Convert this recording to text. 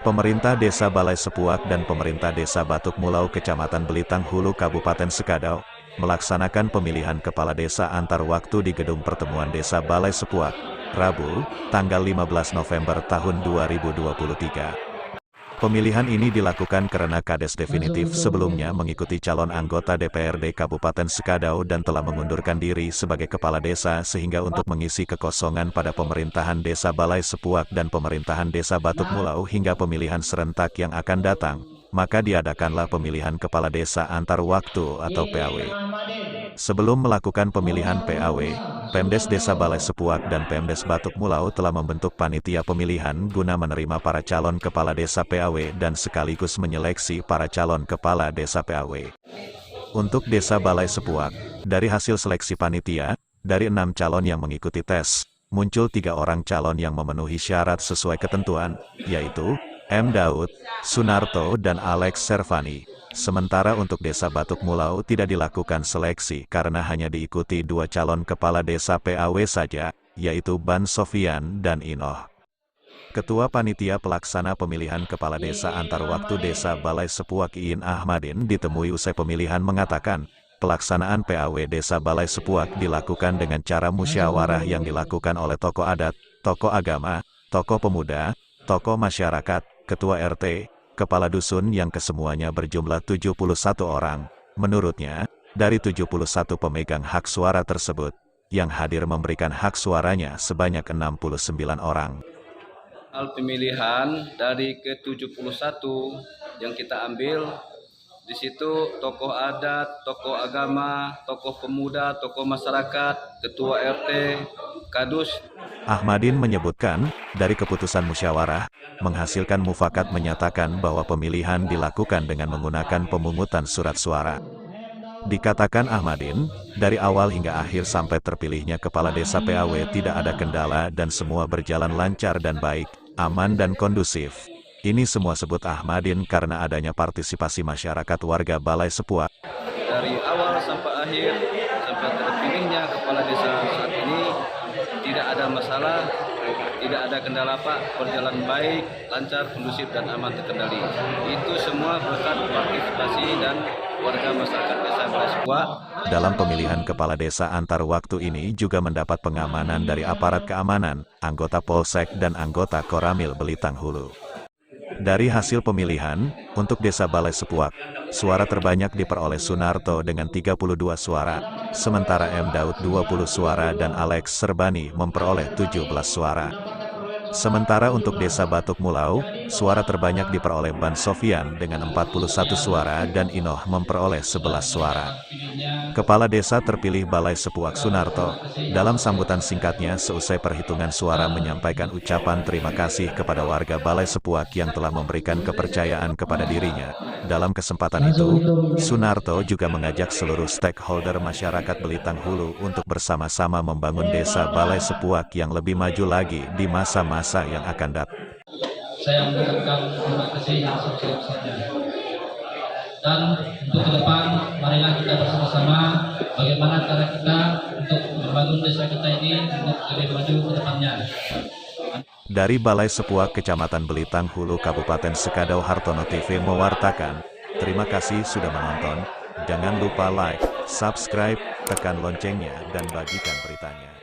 Pemerintah Desa Balai Sepuak dan Pemerintah Desa Batuk Mulau Kecamatan Belitang Hulu Kabupaten Sekadau melaksanakan pemilihan kepala desa antar waktu di Gedung Pertemuan Desa Balai Sepuak, Rabu, tanggal 15 November tahun 2023. Pemilihan ini dilakukan karena Kades definitif sebelumnya mengikuti calon anggota DPRD Kabupaten Sekadau dan telah mengundurkan diri sebagai kepala desa sehingga untuk mengisi kekosongan pada pemerintahan Desa Balai Sepuak dan pemerintahan Desa Batuk Mulau hingga pemilihan serentak yang akan datang, maka diadakanlah pemilihan kepala desa antar waktu atau PAW. Sebelum melakukan pemilihan PAW, Pemdes Desa Balai Sepuak dan Pemdes Batuk Mulau telah membentuk panitia pemilihan guna menerima para calon kepala desa PAW dan sekaligus menyeleksi para calon kepala desa PAW. Untuk Desa Balai Sepuak, dari hasil seleksi panitia, dari 6 calon yang mengikuti tes, muncul 3 orang calon yang memenuhi syarat sesuai ketentuan, yaitu M. Daud, Sunarto dan Alex Servani. Sementara untuk Desa Batuk Mulau tidak dilakukan seleksi karena hanya diikuti 2 calon kepala desa PAW saja, yaitu Ban Sofian dan Inoh. Ketua Panitia Pelaksana Pemilihan Kepala Desa Antar Waktu Desa Balai Sepuak Iin Ahmadin ditemui usai pemilihan mengatakan, pelaksanaan PAW Desa Balai Sepuak dilakukan dengan cara musyawarah yang dilakukan oleh tokoh adat, tokoh agama, tokoh pemuda, tokoh masyarakat, ketua RT, kepala dusun yang kesemuanya berjumlah 71 orang. Menurutnya, dari 71 pemegang hak suara tersebut, yang hadir memberikan hak suaranya sebanyak 69 orang. Hal pemilihan dari ke-71 yang kita ambil, di situ tokoh adat, tokoh agama, tokoh pemuda, tokoh masyarakat, ketua RT, kadus. Ahmadin menyebutkan, dari keputusan musyawarah, menghasilkan mufakat menyatakan bahwa pemilihan dilakukan dengan menggunakan pemungutan surat suara. Dikatakan Ahmadin, dari awal hingga akhir sampai terpilihnya kepala desa PAW tidak ada kendala dan semua berjalan lancar dan baik, aman dan kondusif. Ini semua sebut Ahmadin karena adanya partisipasi masyarakat warga Balai Sepuak. Dari awal sampai akhir, sampai terpilihnya kepala desa saat ini, tidak ada masalah, tidak ada kendala Pak, berjalan baik, lancar, kondusif, dan aman terkendali. Itu semua berkat partisipasi dan warga masyarakat desa Balai Sepuak. Dalam pemilihan kepala desa antar waktu ini juga mendapat pengamanan dari aparat keamanan, anggota Polsek dan anggota Koramil Belitang Hulu. Dari hasil pemilihan, untuk Desa Balai Sepuak, suara terbanyak diperoleh Sunarto dengan 32 suara, sementara M. Daud 20 suara dan Alex Servani memperoleh 17 suara. Sementara untuk Desa Batuk Mulau, suara terbanyak diperoleh Ban Sofian dengan 41 suara dan Inoh memperoleh 11 suara. Kepala Desa terpilih Balai Sepuak Sunarto, dalam sambutan singkatnya seusai perhitungan suara menyampaikan ucapan terima kasih kepada warga Balai Sepuak yang telah memberikan kepercayaan kepada dirinya. Dalam kesempatan itu, Sunarto juga mengajak seluruh stakeholder masyarakat Belitang Hulu untuk bersama-sama membangun Desa Balai Sepuak yang lebih maju lagi di masa-masa yang akan datang. Saya mengucapkan terima kasih yang sebesar-besarnya. Dan untuk ke depan, marilah kita bersama-sama bagaimana cara kita untuk membangun desa kita ini untuk lebih maju ke depannya. Dari Balai Sepuak Kecamatan Belitang Hulu Kabupaten Sekadau, Hartono TV mewartakan. Terima kasih sudah menonton. Jangan lupa like, subscribe, tekan loncengnya dan bagikan beritanya.